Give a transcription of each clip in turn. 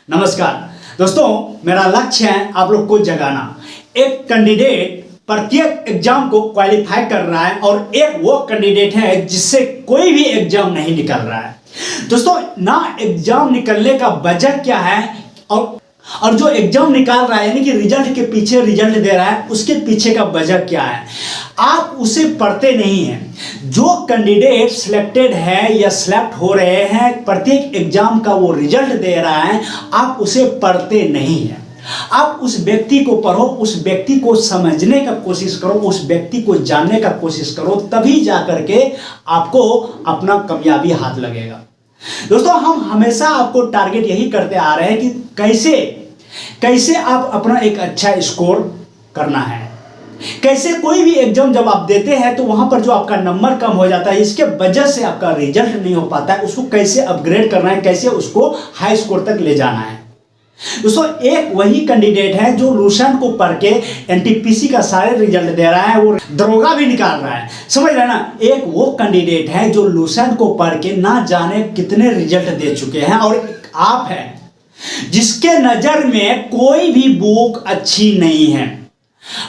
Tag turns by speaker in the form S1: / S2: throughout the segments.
S1: नमस्कार दोस्तों, मेरा लक्ष्य है आप लोग को जगाना। एक कैंडिडेट प्रत्येक एग्जाम को क्वालिफाई कर रहा है और एक वो कैंडिडेट है जिससे कोई भी एग्जाम नहीं निकल रहा है। दोस्तों, ना एग्जाम निकलने का वजह क्या है और जो एग्जाम निकाल रहा है यानी कि रिजल्ट के पीछे रिजल्ट दे रहा है उसके पीछे का वजह क्या है, आप उसे पढ़ते नहीं हैं। जो कैंडिडेट सिलेक्टेड है या सिलेक्ट हो रहे हैं, प्रत्येक एग्जाम का वो रिजल्ट दे रहा है, आप उसे पढ़ते नहीं हैं। आप उस व्यक्ति को पढ़ो, उस व्यक्ति को समझने का कोशिश करो, उस व्यक्ति को जानने का कोशिश करो, तभी जाकर के आपको अपना कामयाबी हाथ लगेगा। दोस्तों, हम हमेशा आपको टारगेट यही करते आ रहे हैं कि कैसे आप अपना एक अच्छा स्कोर करना है। कैसे कोई भी एग्जाम जब आप देते हैं तो वहां पर जो आपका नंबर कम हो जाता है, इसके वजह से आपका रिजल्ट नहीं हो पाता है, उसको कैसे अपग्रेड करना है, कैसे उसको हाई स्कोर तक ले जाना है। दोस्तों, एक वही कैंडिडेट है जो लूसेंट को पढ़ के एनटीपीसी का सारे रिजल्ट दे रहा है, वो दरोगा भी निकाल रहा है, समझ रहे ना। एक वो कैंडिडेट है जो लूसेंट को पढ़ के ना जाने कितने रिजल्ट दे चुके हैं, और आप हैं जिसके नजर में कोई भी बुक अच्छी नहीं है।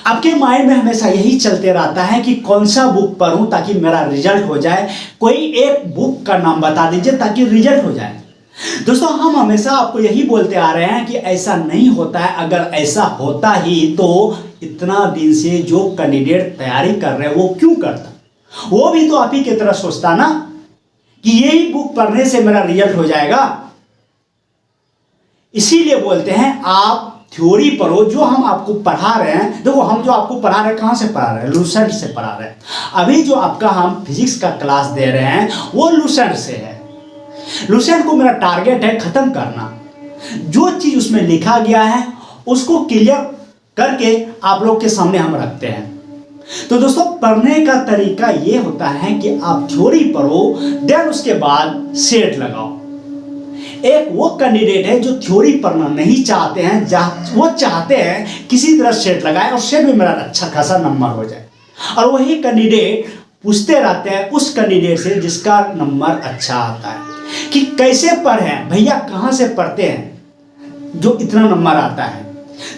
S1: आपके माइंड में हमेशा यही चलते रहता है कि कौन सा बुक पढ़ूं ताकि मेरा रिजल्ट हो जाए। कोई एक बुक का नाम बता दीजिए ताकि रिजल्ट हो जाए। दोस्तों, हम हमेशा आपको यही बोलते आ रहे हैं कि ऐसा नहीं होता है। अगर ऐसा होता ही तो इतना दिन से जो कैंडिडेट तैयारी कर रहे हैं वो क्यों करता, वो भी तो आप ही की तरह सोचता ना कि यही बुक पढ़ने से मेरा रिजल्ट हो जाएगा। इसीलिए बोलते हैं आप थ्योरी पढ़ो। जो हम आपको पढ़ा रहे हैं, देखो हम जो आपको पढ़ा रहे हैं कहां से पढ़ा रहे हैं, लूसेंट से पढ़ा रहे हैं। अभी जो आपका हम फिजिक्स का क्लास दे रहे हैं वो लूसेंट से है। लूसेंट को मेरा टारगेट है खत्म करना। जो चीज उसमें लिखा गया है उसको क्लियर करके आप लोग के सामने हम रखते हैं। तो दोस्तों, पढ़ने का तरीका ये होता है कि आप थ्योरी पढ़ो, देन उसके बाद सेट लगाओ। एक वो कैंडिडेट है जो थ्योरी पढ़ना नहीं चाहते हैं, वो चाहते हैं किसी तरह सेट लगाए और सेट में मेरा अच्छा खासा नंबर हो जाए, और वही कैंडिडेट पूछते रहते हैं उस कैंडिडेट से जिसका नंबर अच्छा आता है कि कैसे पढ़े भैया, कहाँ से पढ़ते हैं जो इतना नंबर आता है।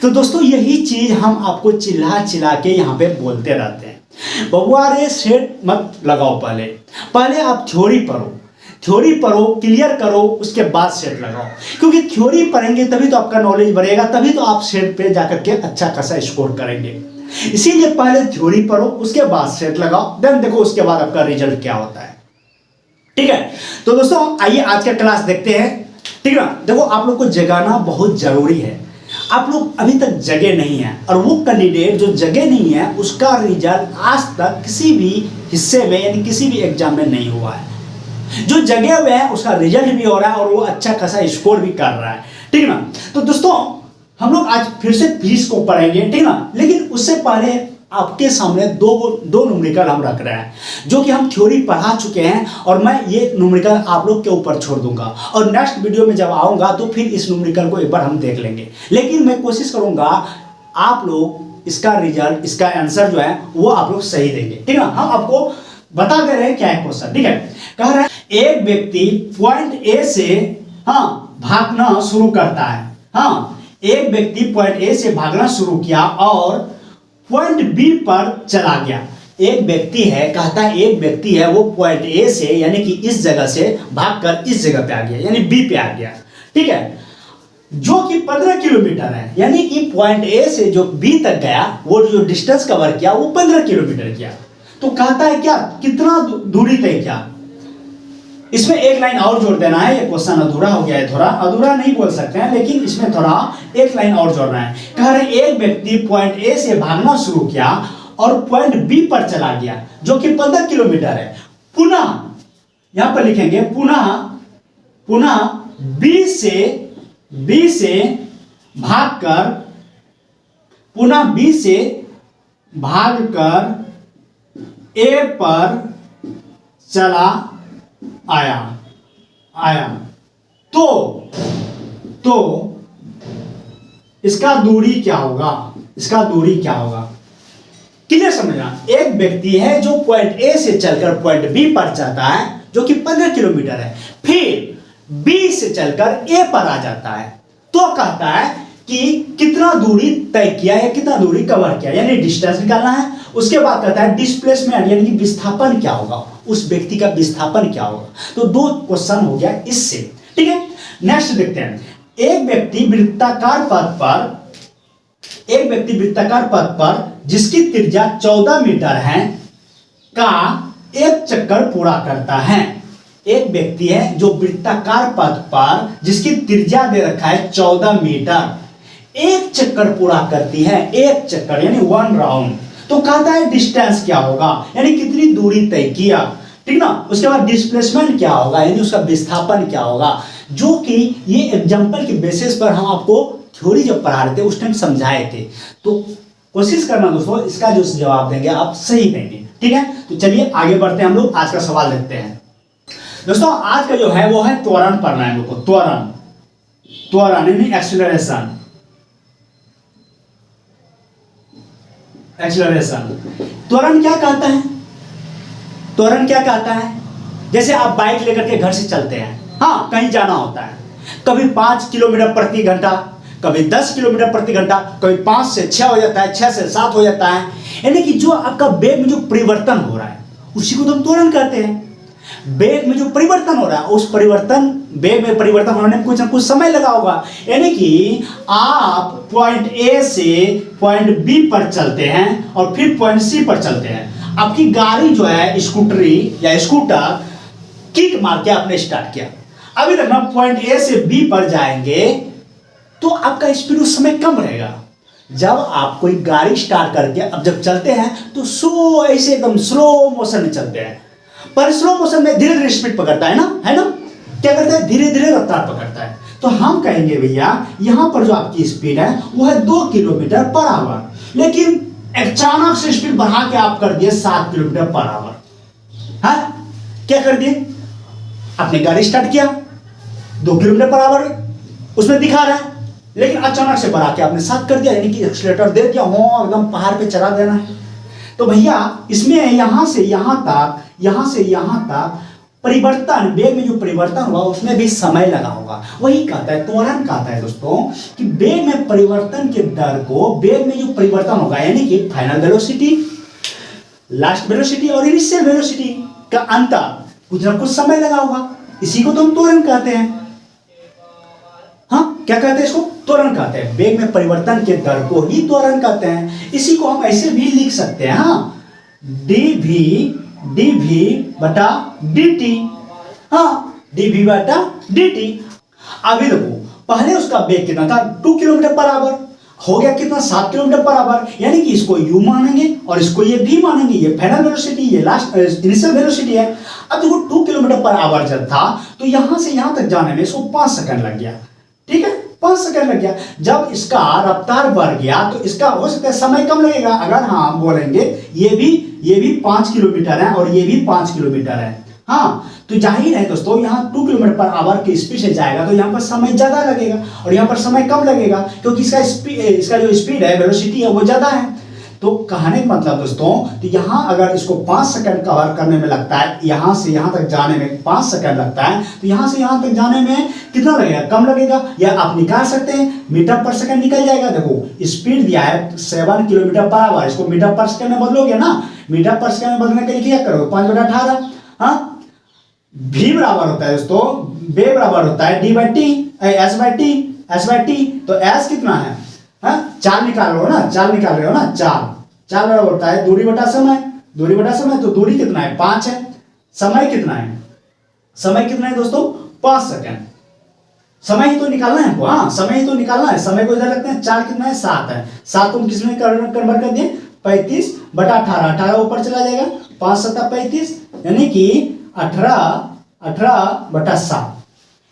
S1: तो दोस्तों, यही चीज हम आपको चिल्ला के यहाँ पे बोलते रहते हैं। बबुआ रे, सेट मत लगाओ, पहले आप थ्योरी पढ़ो, क्लियर करो, उसके बाद सेट लगाओ। क्योंकि थ्योरी पढ़ेंगे तभी तो आपका नॉलेज बढ़ेगा, तभी तो आप सेट पे जाकर के अच्छा खासा स्कोर करेंगे। इसीलिए पहले थ्योरी पढ़ो, उसके बाद सेट लगाओ, देन देखो उसके बाद आपका रिजल्ट क्या होता है। ठीक है, तो दोस्तों आइए आज का क्लास देखते हैं। ठीक है ना। देखो, आप लोग को जगाना बहुत जरूरी है। आप लोग अभी तक जगे नहीं है, और वो कैंडिडेट जो जगे नहीं है उसका रिजल्ट आज तक किसी भी हिस्से में यानी किसी भी एग्जाम में नहीं हुआ है। जो जगे हुए हैं उसका रिजल्ट भी हो रहा है और वो अच्छा खासा स्कोर भी कर रहा है। ठीक है ना। तो दोस्तों, हम लोग आज फिर से फिजिक्स को पढ़ेंगे, ठीक ना। लेकिन उससे पहले आपके सामने दो न्यूमेरिकल हम रख रहे हैं जो कि हम थ्योरी पढ़ा चुके हैं, और मैं ये न्यूमेरिकल आप लोग के ऊपर छोड़ दूंगा, और नेक्स्ट वीडियो में जब आऊंगा तो फिर इस न्यूमेरिकल को एक बार हम देख लेंगे। लेकिन मैं कोशिश करूंगा आप लोग इसका रिजल्ट, इसका आंसर जो है वो आप लोग सही देंगे। ठीक है ना। हम आपको बता दे रहे हैं क्या है क्वेश्चन। ठीक है, कह रहा है एक व्यक्ति पॉइंट ए से भागना शुरू करता है। एक व्यक्ति पॉइंट ए से भागना शुरू किया और पॉइंट बी पर चला गया। एक व्यक्ति है, कहता है एक व्यक्ति है वो पॉइंट ए से यानी कि इस जगह से भागकर इस जगह पे आ गया, यानी बी पे आ गया। ठीक है, जो कि 15 किलोमीटर है, यानी कि पॉइंट ए से जो बी तक गया वो जो डिस्टेंस कवर किया वो 15 किलोमीटर किया। तो कहता है क्या कितना दूरी तय किया। इसमें एक लाइन और जोड़ देना है, ये क्वेश्चन अधूरा हो गया है, थोड़ा अधूरा नहीं बोल सकते हैं, लेकिन इसमें थोड़ा एक लाइन और जोड़ना है। कह रहे एक व्यक्ति पॉइंट ए से भागना शुरू किया और पॉइंट बी पर चला गया जो कि 15 किलोमीटर है। पुनः यहां पर लिखेंगे पुनः बी से भागकर ए पर चला आया तो इसका दूरी क्या होगा, क्लियर समझना। एक व्यक्ति है जो पॉइंट ए से चलकर पॉइंट बी पर जाता है जो कि 15 किलोमीटर है, फिर बी से चलकर ए पर आ जाता है तो कहता है कि कितना दूरी तय किया या कितना दूरी कवर किया, यानी डिस्टेंस निकालना है। उसके बाद कहता है डिस्प्लेसमेंट, यानी कि विस्थापन क्या होगा, उस व्यक्ति का विस्थापन क्या होगा। तो 2 क्वेश्चन हो गया इससे, ठीक है। नेक्स्ट देखते हैं, एक व्यक्ति वृत्ताकार पथ पर जिसकी त्रिज्या 14 मीटर है का एक चक्कर पूरा करता है। एक व्यक्ति है जो वृत्ताकार पथ पर जिसकी त्रिज्या दे रखा है 14 मीटर, एक चक्कर पूरा करती है, एक चक्कर यानी 1 राउंड। तो कहता है डिस्टेंस क्या होगा, यानी कितनी दूरी तय किया, ठीक ना। उसके बाद डिस्प्लेसमेंट क्या होगा, यानी उसका विस्थापन क्या होगा, जो कि ये एग्जांपल के बेसिस पर हम आपको थ्योरी जब पढ़ा रहे थे उस टाइम समझाए थे। तो कोशिश करना दोस्तों, इसका जो जवाब देंगे आप सही देंगे, ठीक है। तो चलिए आगे बढ़ते हैं, हम लोग आज का सवाल देखते हैं। दोस्तों आज का जो है वो है त्वरण पढ़ना है, हमको त्वरण यानी एक्सीलरेशन। त्वरण क्या कहता है, त्वरण क्या कहता है, जैसे आप बाइक लेकर के घर से चलते हैं, हाँ कहीं जाना होता है, कभी 5 किलोमीटर प्रति घंटा, कभी 10 किलोमीटर प्रति घंटा, कभी 5 से 6 हो जाता है, 6 से 7 हो जाता है, यानी कि जो आपका वेग में जो परिवर्तन हो रहा है उसी को तो हम त्वरण कहते हैं। वेग में जो परिवर्तन हो रहा है, उस वेग में परिवर्तन होने में कुछ ना कुछ समय लगा होगा, यानी कि आप पॉइंट ए से पॉइंट बी पर चलते हैं और फिर पॉइंट सी पर चलते हैं। आपकी गाड़ी जो है स्कूटरी या स्कूटर किक मार के आपने स्टार्ट किया, अभी तक हम पॉइंट ए से बी पर जाएंगे तो आपका स्पीड उस समय कम रहेगा। जब आप कोई गाड़ी स्टार्ट करके अब जब चलते हैं तो स्लो, ऐसे एकदम स्लो मोशन में चलते हैं, पर स्लो मोशन में धीरे धीरे स्पीड पकड़ता है ना, क्या करता है, धीरे धीरे रफ्तार पकड़ता है। तो हम कहेंगे भैया यहां पर जो आपकी स्पीड है वो है 2 किलोमीटर पर आवर, लेकिन अचानक से स्पीड बढ़ा के आप कर दिए 7 किलोमीटर पर आवर। हाँ क्या कर दिए, आपने गाड़ी स्टार्ट किया 2 किलोमीटर पर आवर उसमें दिखा रहा है, लेकिन अचानक से बढ़ा के आपने 7 कर दिया, यानी कि एक्सीलरेटर दे दिया, हो एकदम पहाड़ पे चढ़ा देना है। तो भैया इसमें यहां से यहां तक परिवर्तन, वेग में जो परिवर्तन हुआ उसमें भी समय लगा होगा। वही कहता है त्वरण, कहता है दोस्तों कि वेग में परिवर्तन के दर को, वेग में जो परिवर्तन होगा यानी कि फाइनल वेलोसिटी, लास्ट वेलोसिटी और इनिशियल वेलोसिटी का अंतर, कुछ ना कुछ समय लगा होगा, इसी को तो हम त्वरण कहते हैं। हाँ क्या कहते हैं, इसको त्वरण कहते हैं। वेग में परिवर्तन के दर को ही त्वरण कहते हैं। इसी को हम ऐसे भी लिख सकते हैं, हाँ dv बटा dt, हाँ dv बटा dt। अभी देखो पहले उसका वेग कितना था, 2 किलोमीटर पर आवर, हो गया कितना, 7 किलोमीटर पर आवर, यानी कि इसको u मानेंगे और इसको ये v मानेंगे, ये फाइनल वेलोसिटी, ये लास्ट इनिशियल वेलोसिटी है। अब देखो 2 किलोमीटर पर आवर जब था तो यहां से यहां तक जाने में इसको 5 सेकंड लग गया, ठीक है 5 सेकंड लग गया। जब इसका रफ्तार बढ़ गया तो इसका हो सकता है समय कम लगेगा। अगर हाँ बोलेंगे ये भी 5 किलोमीटर है और ये भी 5 किलोमीटर है, हाँ तो जाहिर है दोस्तों यहाँ 2 किलोमीटर पर आवर की स्पीड से जाएगा तो यहाँ पर समय ज्यादा लगेगा और यहाँ पर समय कम लगेगा, क्योंकि इसका जो स्पीड है, वेलोसिटी है वो ज्यादा है। तो कहने का मतलब दोस्तों, तो यहाँ अगर इसको 5 सेकंड कवर करने में लगता है, यहाँ से यहाँ तक जाने में 5 सेकंड लगता है, तो यहाँ से यहाँ तक जाने में कितना लगेगा, कम लगेगा। या आप निकाल सकते हैं, मीटर पर सेकंड निकल जाएगा। देखो स्पीड दिया है 7 किलोमीटर पर आवर, इसको मीटर पर सेकंड में बदलोगे ना, मीटर पर सेकंड में बदलने के लिए क्या करोगे, 5/18। हाँ v बराबर होता है दोस्तों, v बराबर होता है d by T, s by T. तो s कितना है, हाँ 4 निकाल रहे हो ना, 4 निकाल रहे हो ना, 4 बराबर होता है दूरी बटा समय, तो दूरी कितना है 5 है, समय कितना है दोस्तों 5 सेकंड। समय ही तो निकालना है हमको, हाँ समय ही तो निकालना है। समय को इधर रखते हैं, 4 कितना है 7 है, 7 तुम किसमें कन्वर्ट कर दिए 35/18, 18 ऊपर चला जाएगा, 5 7 35, यानी कि 18/7।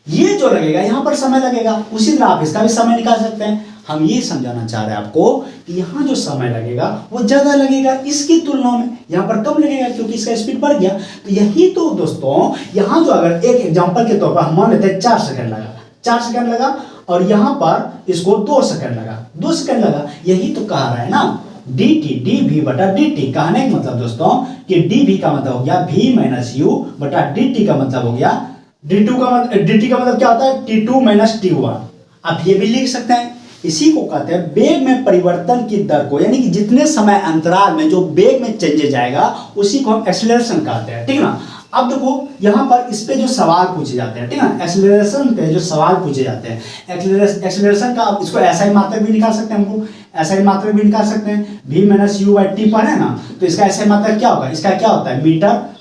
S1: ये जो लगेगा यहाँ पर समय लगेगा, उसी तरह आप इसका भी समय निकाल सकते हैं। हम ये समझाना चाह रहे हैं आपको कि यहाँ जो समय लगेगा वो ज्यादा लगेगा इसकी तुलना में, यहाँ पर कम लगेगा क्योंकि इसका स्पीड बढ़ गया। तो यही तो दोस्तों, यहाँ जो अगर एक एग्जांपल के तौर पर हम मान लेते हैं 4 सेकंड लगा और यहाँ पर इसको 2 सेकंड लगा, यही तो कह रहा है ना dv बटा dt। कहने का मतलब दोस्तों कि dv का मतलब हो गया v माइनस u बटा dt का मतलब हो गया dt का मतलब क्या होता है t2 माइनस t1। आप ये भी लिख सकते हैं, इसी को कहते हैं वेग में परिवर्तन की दर को, यानी कि जितने समय अंतराल में जो वेग में चेंजेज आएगा उसी को हम एक्सेलरेशन कहते हैं, ठीक है ना। अब देखो यहाँ पर इस पे जो सवाल पूछे जाते हैं, ठीक है ना, एक्सेलरेशन पे जो सवाल पूछे जाते हैं, एक्सेलरेशन का आप इसको ऐसा ही मात्रक भी निकाल सकते हैं, हमको ऐसा ही मात्रक भी निकाल सकते हैं, v minus you by T पर है ना, तो इसका ऐसा ही मात्रक क्या होगा, इसका क्या होता है,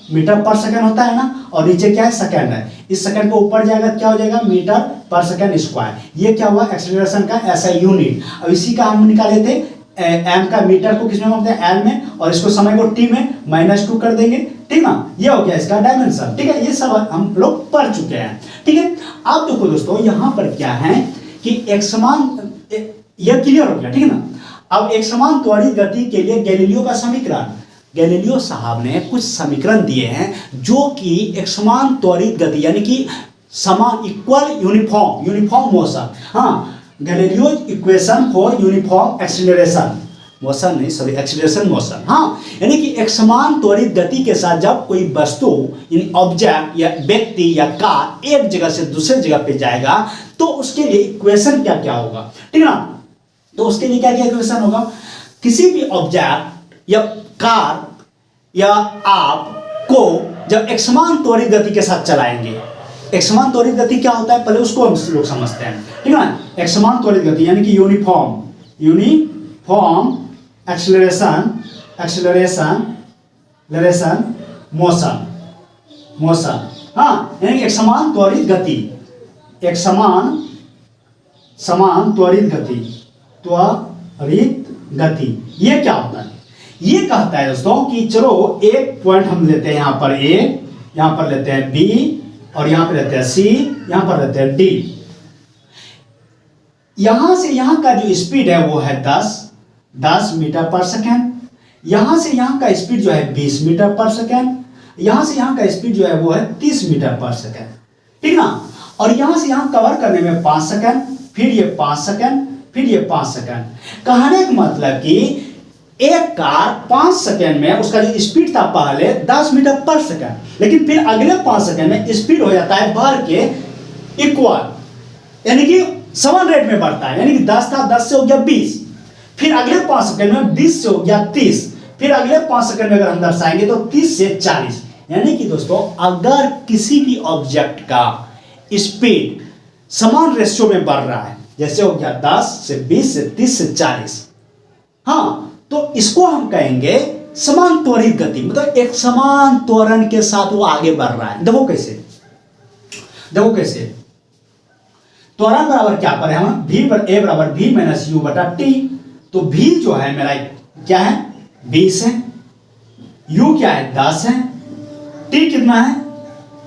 S1: मीटर पर सेकंड होता है ना, और नीचे क्या है, सेकंड है, इस सेकंड को ऊपर जाएगा क्या हो जाएगा, मीटर पर सेकंड स्क्वायर, ये क्या हुआ एक्सेलरेशन का ऐसा यूनिट। अब इसी का हम निकाले थे एम का, मीटर को किसमें मापते हैं, एल में, और इसको समय को टी में -2 कर देंगे, ठीक ना, ये हो गया इसका डायमेंशन, ठीक है, ये सब हम लोग पढ़ चुके हैं, ठीक है। अब देखो दोस्तों यहाँ पर क्या है कि एक समान, ये क्लियर हो गया, ठीक है ना। अब एक समान त्वरित गति के लिए गैलीलियो का समीकरण, गैलीलियो साहब ने कुछ समीकरण दिए हैं जो कि एक समान त्वरित गति यानी कि समान इक्वल यूनिफॉर्म मोशन, हाँ, Galileo equation for uniform acceleration motion नहीं, सॉरी एक्सीलरेशन मोशन, हाँ, यानी कि एक समान त्वरित गति के साथ जब कोई वस्तु यानी ऑब्जेक्ट या व्यक्ति या कार एक जगह से दूसरे जगह पे जाएगा तो उसके लिए इक्वेशन क्या क्या होगा, ठीक है ना। तो उसके लिए क्या क्या इक्वेशन होगा, किसी भी ऑब्जेक्ट या कार या आप को जब एक समान त्वरित गति के साथ चलाएंगे, एक समान त्वरित गति क्या होता है पहले उसको हम लोग समझते हैं, ठीक है ना। एक समान त्वरित गति यानी कि यूनिफॉर्म एक्सीलरेशन मोशन, हाँ, यानी कि एक समान त्वरित गति, एक समान त्वरित गति, ये क्या होता है, ये कहता है दोस्तों कि चलो एक पॉइंट हम लेते हैं यहाँ पर ए, यहाँ पर लेते हैं बी, और यहाँ पर लेते हैं सी, यहाँ पर लेते हैं डी, यहां से यहां का जो स्पीड है वो है 10 मीटर पर सेकेंड, यहां से यहां का स्पीड जो है 20 मीटर पर सेकेंड, यहां से यहां का स्पीड जो है वो है 30 मीटर पर सेकेंड, ठीक ना, और यहां से यहां कवर करने में 5 सेकेंड, फिर ये 5 सेकेंड, फिर ये 5 सेकेंड, कहने का मतलब कि एक कार 5 सेकेंड में उसका जो स्पीड था पहले 10 मीटर पर सेकेंड, लेकिन फिर अगले 5 सेकेंड में स्पीड हो जाता है बढ़ के इक्वल, यानी कि समान रेट में बढ़ता है, यानी कि 10 था 10 से हो गया 20, फिर अगले 5 सेकंड में 20 से हो गया 30, फिर अगले 5 सेकंड में अगर हम दर्शाएंगे तो 30 से 40, यानी कि दोस्तों अगर किसी भी ऑब्जेक्ट का स्पीड समान रेशियो में बढ़ रहा है, जैसे हो गया 10 से 20 से 30 से 40, हाँ, तो इसको हम कहेंगे समान त्वरित गति, मतलब एक समान त्वरण के साथ वो आगे बढ़ रहा है। देखो कैसे त्वरण बराबर क्या पर है हम, v पर a बराबर v माइनस यू बटा टी, तो v जो है मेरा क्या है 20 है, u क्या है 10 है, t कितना है,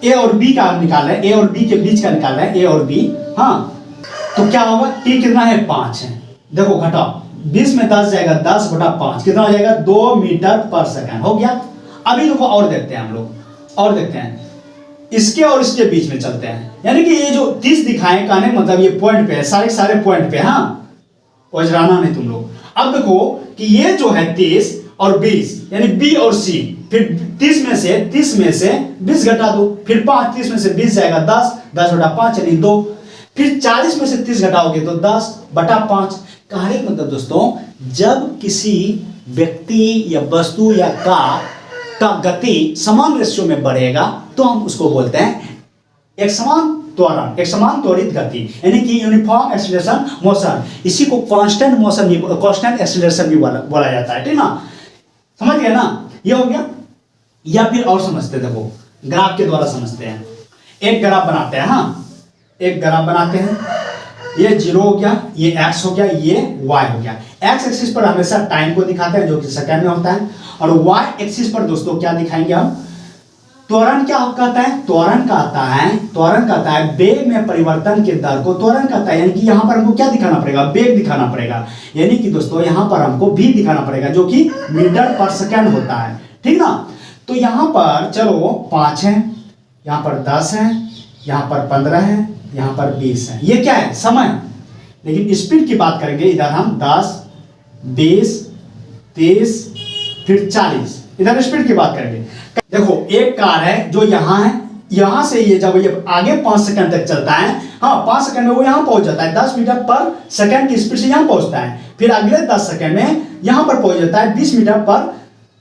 S1: a और b का हम निकाल रहे हैं, a और b के बीच का निकाल रहे हैं, a और b, हाँ, तो क्या होगा t कितना है 5 है, देखो घटाओ 20 में 10 जाएगा 10 बटा 5 कितना हो जाएगा 2 मीटर पर सेकंड हो गया। अभी देखो और देखते हैं हम लोग, और देखते हैं इसके और इसके बीच में चलते हैं, यानी कि ये जो 30 दिखाएं कहने मतलब ये पॉइंट पे है, सारे पॉइंट पे, हाँ, ओझराना नहीं तुम लोग। अब देखो कि ये जो है 30 और 20 यानी बी और सी, फिर 30 में से 20 घटा दो, फिर 5, 30 में से 20 जाएगा 10 बटा 5 यानी 2, फिर 40 में से 30 घटाओगे तो 10 बटा 5। कहने का मतलब दोस्तों जब किसी व्यक्ति या वस्तु या कार का गति समान रेशियो में बढ़ेगा तो हम उसको बोलते हैं एक समान त्वरण, एक समान त्वरित गति, यानी कि यूनिफॉर्म एक्सीलरेशन मोशन, इसी को कांस्टेंट मोशन भी, कांस्टेंट एक्सीलरेशन भी बोला जाता है, ठीक ना, समझ गए ना, ये हो गया। या फिर और समझते, देखो ग्राफ के द्वारा समझते हैं, एक ग्राफ बनाते हैं, हाँ, एक ग्राफ बनाते हैं, ये 0 हो गया, ये x हो गया, ये y हो गया। x एक्सिस पर हमेशा टाइम को दिखाते हैं जो कि सेकंड में होता है, और y एक्सिस पर दोस्तों क्या दिखाएंगे हम, त्वरण क्या कहता है, त्वरण कहता है वेग में परिवर्तन के दर को त्वरण कहता है, यानी कि यहाँ पर हमको क्या दिखाना पड़ेगा, वेग दिखाना पड़ेगा, यानी कि दोस्तों यहाँ पर हमको v दिखाना पड़ेगा जो कि मीटर पर सेकंड होता है, ठीक ना। तो यहाँ पर चलो 5 है, यहाँ पर 10 है, यहाँ पर 15 है, यहाँ पर 20 है, ये क्या है समय, लेकिन स्पीड की बात करेंगे इधर हम 10 20 30 फिर 40, इधर स्पीड की बात करेंगे। देखो एक कार है जो यहाँ है, यहां से ये जब ये आगे 5 सेकंड तक चलता है, हाँ 5 सेकंड में वो यहां पहुंच जाता है, 10 मीटर पर सेकंड की स्पीड से यहां पहुंचता है। फिर अगले 10 सेकंड में यहां पर पहुंच जाता है 20 मीटर पर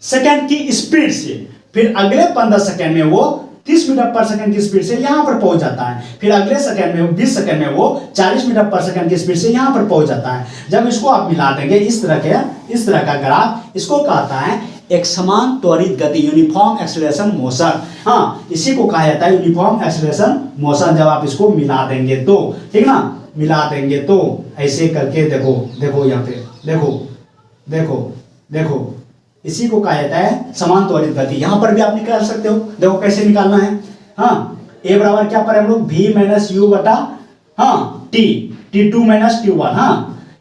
S1: सेकंड की स्पीड से। फिर अगले 15 सेकंड में वो 30 मीटर पर सेकंड की स्पीड से यहां पर पहुंच जाता है। फिर अगले सेकंड में 20 सेकंड में वो 40 मीटर पर सेकंड की स्पीड से यहां पर पहुंच जाता है। जब इसको आप मिला देंगे इस तरह का ग्राफ, इसको कहता है एक समान त्वरित गति, यूनिफॉर्म एक्सेलरेशन मोशन। हाँ, इसी को कहा जाता है यूनिफॉर्म एक्सेलरेशन मोशन। जब आप इसको मिला देंगे तो, ठीक ना, मिला देंगे तो ऐसे करके देखो यहाँ पे देखो इसी को कहा जाता है समान त्वरित गति। यहां पर भी आप निकाल सकते हो, देखो कैसे निकालना है। हाँ, ए बराबर क्या पर हम लोग v माइनस यू बटा टी, t2 माइनस t1। हाँ,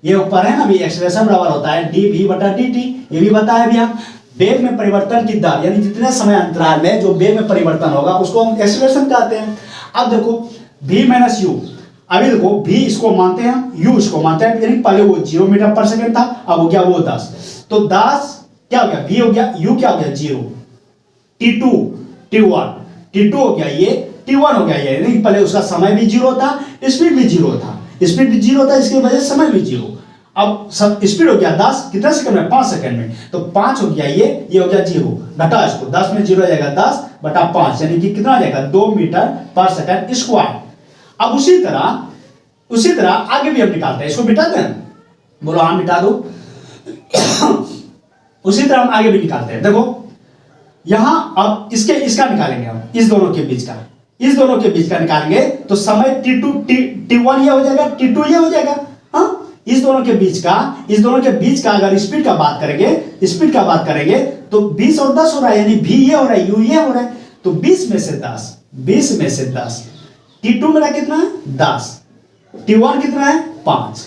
S1: ये ऊपर है ना, अभी एक्सेलरेशन बराबर होता है dv बटा dt। ये भी बताया अभी हम। वेग में परिवर्तन की दर, यानी जितने समय अंतराल में जो वेग में परिवर्तन होगा उसको हम एक्सेलरेशन कहते हैं। अब देखो v माइनस यू, अभी देखो v इसको मानते हैं, u इसको मानते हैं, यानी पहले वो 0 मीटर पर सेकंड था, अब हो गया वो 10। तो 10 क्या हो गया, v हो गया, u क्या हो गया 0, t2 t1 हो गया, ये t1 हो गया। ये नहीं, पहले उसका समय भी 0 था, स्पीड भी 0 था, इसकी वजह से समय भी 0। अब सब स्पीड हो गया 10, कितने सेकंड में, 5 सेकंड में। तो 5 हो गया, ये हो गया 0, घटा इसको, 10 में 0 हो जाएगा 10 बटा 5, यानी कि कितना आ जाएगा 2 मीटर पर सेकंड स्क्वायर। अब उसी तरह आगे भी हम निकालते हैं, इसको मिटा दें, बोलो हाँ मिटा दो। उसी तरह हम आगे भी निकालते हैं। देखो यहां अब इसका निकालेंगे हम, इस दोनों के बीच का निकालेंगे तो समय t1 ये हो जाएगा, t2 ये हो जाएगा। हाँ, इस दोनों के बीच का अगर स्पीड का बात करेंगे तो 20 और 10 हो रहा है, यानी v ये हो रहा है, u ये हो रहा है। तो 20 में से 10 t2 मेरा कितना है 10, t1 कितना है 5।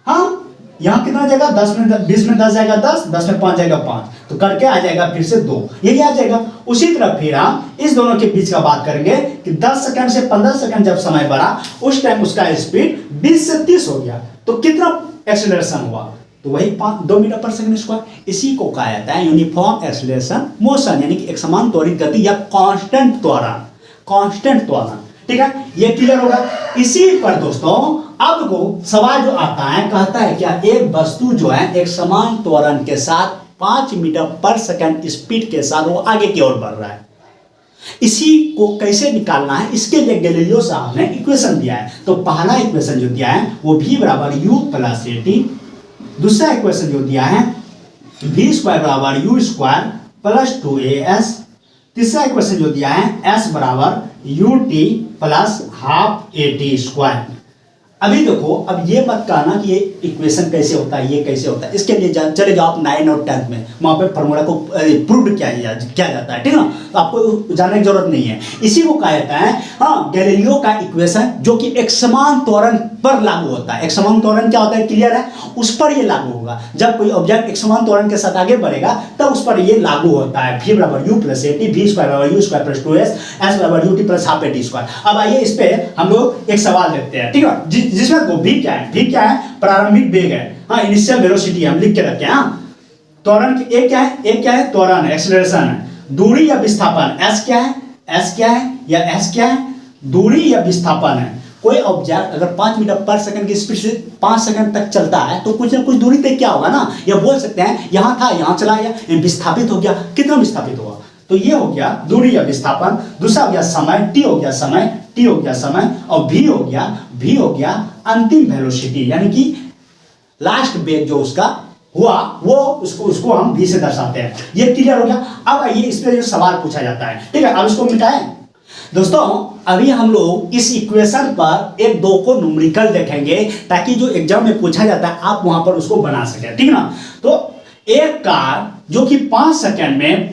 S1: हाँ, यहां कितना जाएगा 10 में 20 में 10 जाएगा 10 में 5 जाएगा 5, तो करके आ जाएगा फिर से 2, यही आ जाएगा। उसी तरह फिर हम इस दोनों के बीच का बात करेंगे कि 10 सेकंड से 15 सेकंड जब समय बढ़ा, उस टाइम उसका स्पीड 20 से 30 हो गया, तो कितना एक्सेलरेशन हुआ, तो वही 2 मीटर पर सेकंड स्क्वायर। इसी को कहा जाता है यूनिफॉर्म एक्सेलरेशन मोशन, यानी कि एक समान त्वरित गति या कांस्टेंट त्वरण। ठीक है, ये क्लियर होगा। इसी पर दोस्तों अब को सवाल जो आता है, कहता है क्या एक वस्तु जो है एक समान त्वरण के साथ 5 मीटर पर सेकंड स्पीड के साथ वो आगे की ओर बढ़ रहा है, इसी को कैसे निकालना है, इसके लिए गैलीलियो साहब ने इक्वेशन दिया है। तो पहला इक्वेशन जो दिया है वो v बराबर u प्लस at, दूसरा इक्वेशन जो दिया है v स्क्वायर बराबर u स्क्वायर प्लस 2as, तीसरा इक्वेशन जो दिया है s बराबर ut plus half at square. अभी देखो, अब ये मत कहना कि ये इक्वेशन कैसे होता है, ये कैसे होता है, इसके लिए चले जाओ आप 9 और 10 में, वहां पे फॉर्मूला को प्रूव किया जाता है, ठीक ना, तो आपको जाने की जरूरत नहीं है। इसी को कहा जाता है हाँ गैलीलियो का इक्वेशन, जो कि एक समान त्वरण पर लागू होता है। एक समान त्वरण क्या होता है, क्लियर है, उस पर ये लागू होगा। जब कोई ऑब्जेक्ट एक समान त्वरण के साथ आगे बढ़ेगा तब उस पर ये लागू होता है। v बराबर u plus at, v square बराबर u square plus 2s, s बराबर ut plus half at square. अब आइए इस पे हम लोग एक सवाल देखते हैं, ठीक है, जिसमें v क्या है, प्रारंभिक वेग है, हाँ इनिशियल वेलोसिटी हम लिख के रखे हैं। त्वरण एक क्या है, त्वरण है, एक्सेलरेशन है। दूरी या विस्थापन s क्या है, दूरी या विस्थापन है। कोई ऑब्जेक्ट अगर 5 मीटर पर सेकंड की स्पीड से 5 सेकंड तक चलता है तो कुछ ना कुछ दूरी तक क्या होगा ना, यह बोल सकते हैं यहाँ था, यहाँ चला गया, विस्थापित हो गया। कितना विस्थापित हुआ, तो ये हो गया दूरी या विस्थापन। दूसरा हो गया समय, t हो गया समय, और v हो गया अंतिम वेलोसिटी, यानी कि लास्ट वेग जो उसका हुआ वो उसको हम v से दर्शाते हैं। ये क्लियर हो गया। अब आइए इस पे जो सवाल पूछा जाता है, ठीक है, अब इसको मिटाएं। दोस्तों अभी हम लोग इस इक्वेशन पर 1-2 को न्यूमेरिकल देखेंगे, ताकि जो एग्जाम में पूछा जाता है आप वहां पर उसको बना सकें, ठीक ना। तो एक कार जो कि 5 सेकंड में,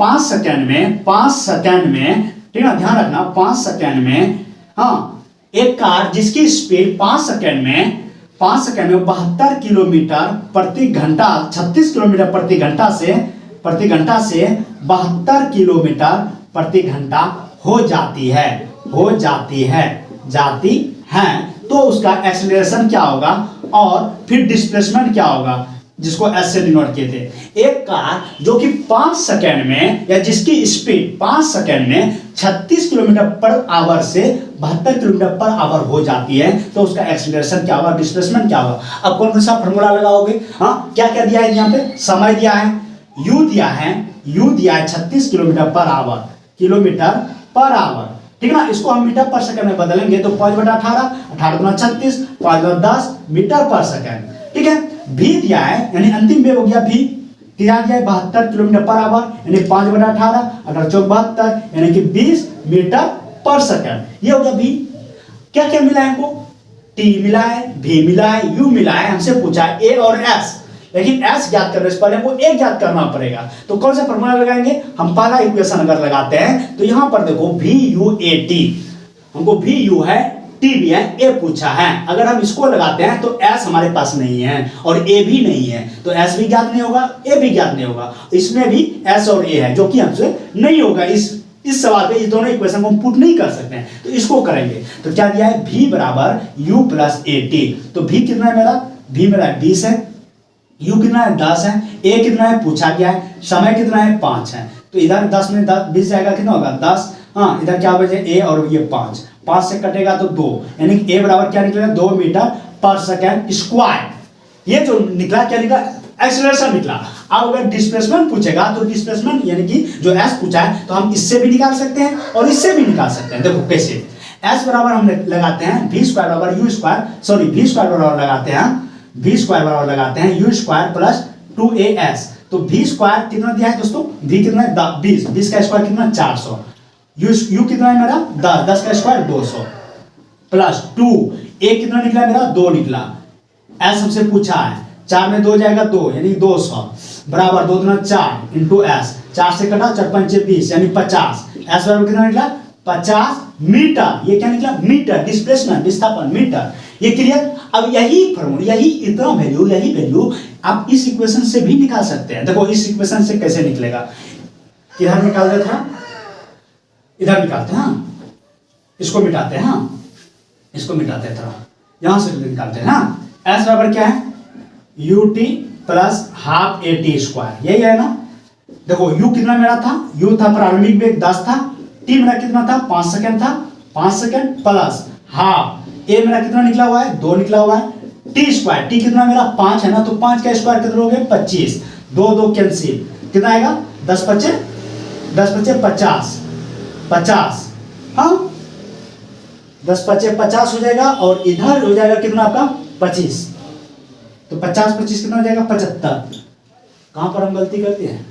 S1: ठीक ना, ध्यान रखना, 5 सेकंड में, हाँ, एक कार जिसकी स्पीड 5 सेकंड में 72 किलोमीटर प्रति घंटा, 36 किलोमीटर प्रति घंटा से 72 किलोमीटर प्रति घंटा हो जाती है, तो उसका एक्सेलरेशन क्या होगा और फिर डिस्प्लेसमेंट क्या होगा, जिसको एस से डिनोट किए थे। एक कार जो कि 5 सेकंड में या जिसकी स्पीड 5 सेकंड में 36 किलोमीटर पर आवर से 72 किलोमीटर पर आवर हो जाती है, तो उसका एक्सीलरेशन क्या होगा, डिस्प्लेसमेंट क्या होगा। अब कौन सा फॉर्मूला लगाओगे? हाँ, क्या क्या दिया है यहाँ पे? समय दिया है, यू दिया है, यू दिया है 36 kilometre per hour, kilometre per hour, ठीक है ना। इसको हम मीटर पर सेकंड में बदलेंगे तो 5/18, 18 गुना 36, 5×10 मीटर पर सेकंड, ठीक है। भी दिया है, यानी अंतिम वेग हो गया भी, क्या दिया है 72 किलोमीटर पर आवर, यानी 5/18, 18 चौक 72, यानी कि 20 मीटर पर सेकंड। ये हो गया भी। क्या क्या मिला है हमको? टी मिला है, भी मिला है, यू मिला है, हमसे पूछा है ए और एस, लेकिन एस ज्ञात करने से पहले हमको ए ज्ञात करना पड़ेगा। तो कौन सा फॉर्मूला लगाएंगे? हम पहला इक्वेशन अगर लगाते हैं तो यहां पर देखो वी यू ए टी, हमको वी यू है, टी भी है, ए पूछा है। अगर हम इसको लगाते हैं तो एस हमारे पास नहीं है और ए भी नहीं है, तो एस भी ज्ञात नहीं होगा, ए भी ज्ञात नहीं होगा। इसमें भी एस और ए है जो कि हमसे नहीं होगा। इस सवाल पे इस दोनों इक्वेशन को हम पुट नहीं कर सकते हैं, तो इसको करेंगे। तो क्या दिया है? v बराबर u प्लस ए टी। तो v कितना है मेरा? v मेरा 20 है, u कितना है? 10 है, a कितना है पूछा गया है, समय कितना है? 5 है। तो इधर 10 में 20 जाएगा, कितना होगा? 10। हाँ, इधर क्या बचे? a और ये 5, 5 से कटेगा तो 2, यानी a बराबर क्या निकलेगा? 2 मीटर पर सेकेंड स्क्वायर। ये जो निकला क्या निकला? एक्सीलरेशन निकला। अब अगर डिस्प्लेसमेंट पूछेगा तो डिस्प्लेसमेंट यानी कि जो s पूछा है तो हम इससे भी निकाल सकते हैं और इससे भी निकाल सकते हैं। देखो कैसे, s बराबर हम लगाते हैं v स्क्वायर बराबर u square, sorry v square बराबर लगाते हैं, v स्क्वायर बराबर लगाते हैं u स्क्वायर प्लस 2as। तो v स्क्वायर कितना दिया है दोस्तों? v कितना है? 20, 20 का स्क्वायर कितना? 400, u कितना है मेरा? 10, 10 का स्क्वायर 200 प्लस 2, a कितना निकला मेरा? 2 निकला। s हमसे पूछा है, 4 में 2 जाएगा 2, यानी 200 बराबर 2 दूना 4 इंटू एस, 4 से कटा 4 5 20, यानी 50। एस बराबर कितना निकला? 50 मीटर। ये क्या निकला? मीटर, डिस्प्लेसमेंट, विस्थापन मीटर। ये क्लियर। अब यही फॉर्मूला, यही इतना वैल्यू, यही वैल्यू आप इस इक्वेशन से भी निकाल सकते हैं। देखो इस इक्वेशन से कैसे निकलेगा, किधर निकाल देते हैं? इधर निकालते हैं, इसको मिटाते हैं, इसको मिटाते हैं, यहां से निकालते हैं। एस बराबर क्या है? U T plus half A T square, यही है ना। देखो u कितना मेरा था? u था प्रारंभिक वेग 10 था, t मेरा कितना था? 5 सेकंड था, 5 सेकंड प्लस हाफ a मेरा कितना निकला हुआ है? 2 निकला हुआ है, t स्क्वायर, t कितना मेरा? 5 है ना, तो 5 का स्क्वायर कितना हो गया? 25, 2 2 कैंसिल, कितना आएगा? 10 पचे 50, 50, हाँ 10 पचे 50 हो जाएगा और इधर हो जाएगा कितना आपका? 25। तो 50 25 कितना हो जाएगा? 75। कहां पर हम गलती करते हैं?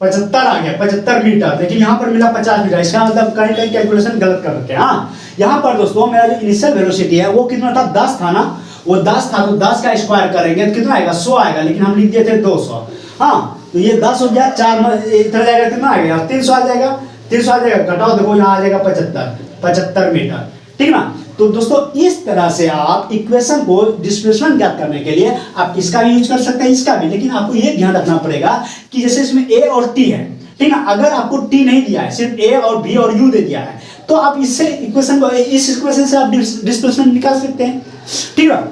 S1: 75 आ गया, 75 मीटर, लेकिन यहां पर मिला 50 मीटर। इसका मतलब कहीं कहीं कैलकुलेशन गलत कर रखे हैं। हाँ, यहां पर दोस्तों मेरा जो इनिशियल वेलोसिटी है वो कितना था? 10 था ना, वो 10 था, तो 10 का स्क्वायर करेंगे तो कितना आएगा? 100 आएगा, लेकिन हम लिख दिए थे 200। हाँ, तो ये 10 हो गया, 4 इधर जाएगा, कितना आ गया? 300 आ जाएगा, 300 आ जाएगा, घटाओ, देखो यहाँ आ जाएगा 75 मीटर, ठीक ना। तो दोस्तों इस तरह से आप इक्वेशन को डिस्प्लेसमेंट ज्ञात करने के लिए आप इसका भी यूज कर सकते हैं, इसका भी, लेकिन आपको ये ध्यान रखना पड़ेगा कि जैसे इसमें ए और टी है, ठीक है। अगर आपको टी नहीं दिया है, सिर्फ ए और बी और यू दे दिया है, तो आप इससे इक्वेशन को, इस इक्वेशन से आप डिस्प्लेसमेंट निकाल सकते हैं, ठीक है।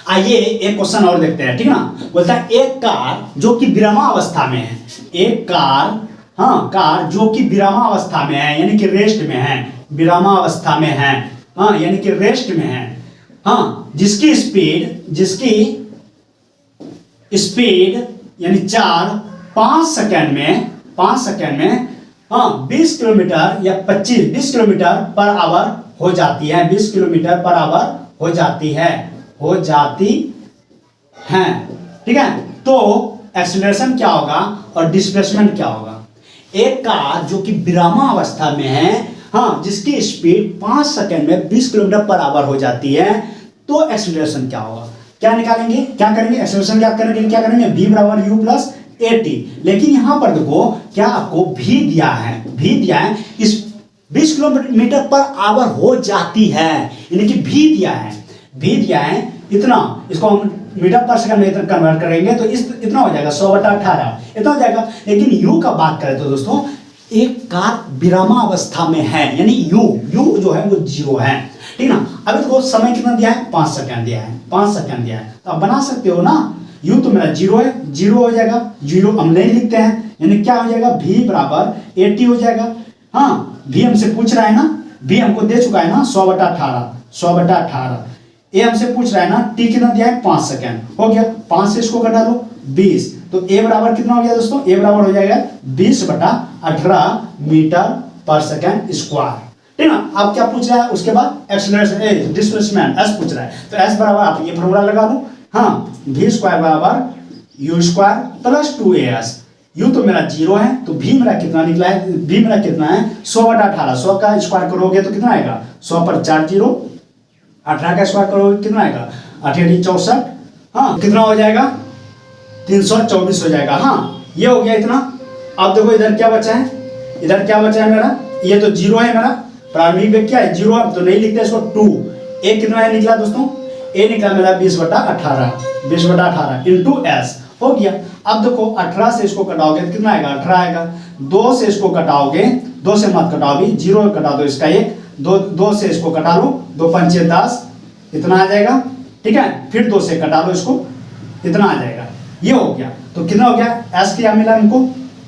S1: आइए एक क्वेश्चन और देखते हैं, ठीक है ना। बोलता है एक कार जो कि विरामावस्था में है, एक कार, हाँ कार जो कि विरामावस्था में है, यानी कि रेस्ट में है, विरामावस्था में है, हाँ यानी कि रेस्ट में है, हाँ जिसकी स्पीड यानी 5 सेकंड में हाँ 20 किलोमीटर या 20 किलोमीटर पर आवर हो जाती है, 20 किलोमीटर पर आवर हो जाती है, ठीक है। तो एक्सीलरेशन क्या होगा और डिस्प्लेसमेंट क्या होगा? एक कार जो कि विरामावस्था में है, हाँ जिसकी स्पीड 5 सेकंड में 20 किलोमीटर पर आवर हो जाती है, तो एक्सीलरेशन क्या होगा? क्या निकालेंगे, क्या करेंगे? एक्सीलरेशन क्या करेंगे? क्या करेंगे? v बराबर u प्लस ए टी। लेकिन यहां पर देखो क्या आपको v दिया है, इस 20 किलोमीटर पर आवर हो जाती है, यानी कि v दिया है इतना, इसको हम मीटर पर सेकंड में कन्वर्ट करेंगे तो इतना हो जाएगा 100/18 इतना हो जाएगा। लेकिन u का बात करें तो दोस्तों एक कार विरामावस्था में है, यानी u जो है वो 0 है, ठीक ना। अभी देखो समय कितना दिया है? 5 सेकंड दिया है, 5 सेकंड दिया है, तो आप बना सकते हो ना, यू तो मेरा जीरो है, जीरो हो जाएगा, जीरो हम नहीं लिखते हैं, यानी क्या हो जाएगा, v बराबर 80 हो जाएगा। हाँ, v हमसे पूछ रहा है ना, v हमको दे चुका है ना 100/18, 100/18। ए हमसे पूछ रहा है ना, t कितना दिया है 5 सेकेंड, हो गया 5 से इसको घटा लो 20, तो ए बराबर कितना हो गया दोस्तों, ए बराबर हो जाएगा 20/18 मीटर पर सेकेंड स्क्वायर, ठीक ना। अब क्या पूछ रहा है, उसके बाद एक्सेलरेशन डिस्प्लेसमेंट एस पूछ रहा है, तो एस बराबर आप ये फॉर्मूला लगा लो, हाँ, v स्क्वायर बराबर you square plus 2as। You तो मेरा जीरो है, तो v मेरा कितना निकला है, v मेरा कितना है 100/18, 100 का स्क्वायर करोगे तो कितना आएगा 100 पर 4 जीरो, 18 का स्क्वायर करोगे कितना आएगा 8 64, हाँ कितना हो जाएगा 324 हो जाएगा। हाँ, ये हो गया इतना। अब देखो इधर क्या बचा है, इधर क्या बचा है मेरा, ये तो जीरो है मेरा, प्रारंभिक वेग क्या है जीरो, तो नहीं लिखते इसको 2। ए कितना है निकला दोस्तों, ए निकला मेरा 20/18, 20/18 इंटू एस हो गया। अब देखो 18 से इसको कटाओगे तो कितना आएगा 18 आएगा, 2 से इसको कटाओगे, 2 से मत कटाओ भी, जीरो कटा दो इसका एक, 2 से इसको कटा लो, 2 पंचे 10, इतना आ जाएगा, ठीक है। फिर 2 से कटा लो इसको, इतना आ जाएगा, ये हो गया। तो कितना हो गया, एस क्या मिला हमको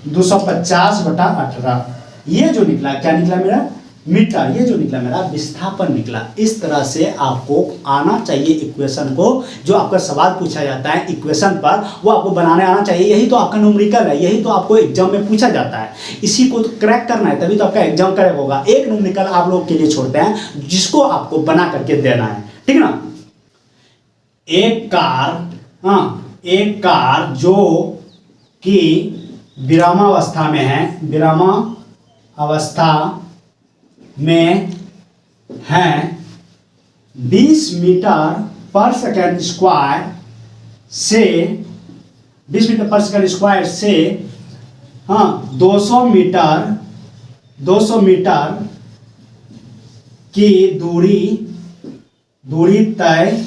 S1: 250/18, ये जो निकला क्या निकला मेरा मीटर, ये जो निकला मेरा विस्थापन निकला। इस तरह से आपको आना चाहिए इक्वेशन को, जो आपका सवाल पूछा जाता है इक्वेशन पर वो आपको बनाने आना चाहिए। यही तो आपका न्यूमेरिकल है, यही तो आपको एग्जाम में पूछा जाता है, इसी को तो क्रैक करना है, तभी तो आपका एग्जाम क्रैक होगा। एक न्यूमेरिकल आप लोग के लिए छोड़ते हैं जिसको आपको बना करके देना है, ठीक है ना। एक कार जो कि विरामावस्था में है, विरामावस्था में है 20 मीटर पर सेकेंड स्क्वायर से 20 मीटर पर सेकेंड स्क्वायर से, हाँ 200 मीटर की दूरी तय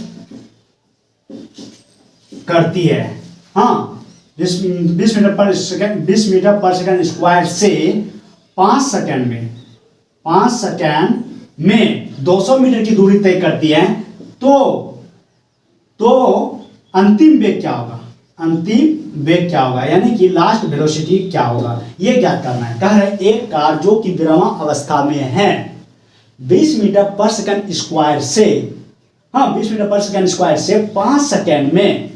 S1: करती है। हाँ, 20 मीटर पर सेकेंड स्क्वायर से 5 सेकेंड में 200 मीटर की दूरी तय करती है, तो अंतिम वेग क्या होगा, अंतिम वेग क्या होगा, यानी कि लास्ट वेलोसिटी क्या होगा, ये ज्ञात करना है। कह रहे एक कार जो कि विरामावस्था में है 20 मीटर पर सेकेंड स्क्वायर से, हाँ 20 मीटर पर सेकेंड स्क्वायर से 5 सेकेंड में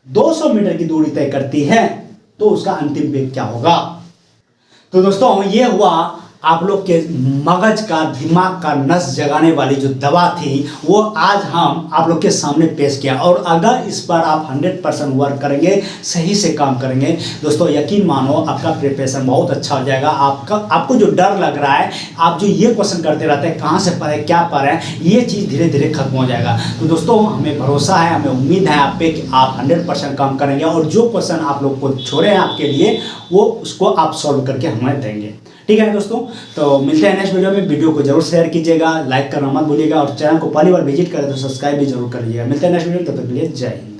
S1: 200 मीटर की दूरी तय करती है, तो उसका अंतिम वेग क्या होगा। तो दोस्तों ये हुआ आप लोग के मगज का, दिमाग का नस जगाने वाली जो दवा थी वो आज हम आप लोग के सामने पेश किया। और अगर इस पर आप 100% वर्क करेंगे, सही से काम करेंगे दोस्तों, यकीन मानो आपका प्रिपरेशन बहुत अच्छा हो जाएगा। आपको जो डर लग रहा है, आप जो ये क्वेश्चन करते रहते हैं कहाँ से पढ़े क्या पढ़े, ये चीज़ धीरे धीरे खत्म हो जाएगा। तो दोस्तों हमें भरोसा है, हमें उम्मीद है आप पे कि आप 100% काम करेंगे और जो क्वेश्चन आप लोग को छोड़े हैं आपके लिए, वो उसको आप सॉल्व करके हमें देंगे। ठीक है दोस्तों, तो मिलते हैं नेक्स्ट वीडियो में। वीडियो को जरूर शेयर कीजिएगा, लाइक करना मत भूलिएगा और चैनल को पहली बार विजिट करें तो सब्सक्राइब भी जरूर करिएगा। मिलते हैं नेक्स्ट वीडियो में, तब तक के लिए जय हिंद।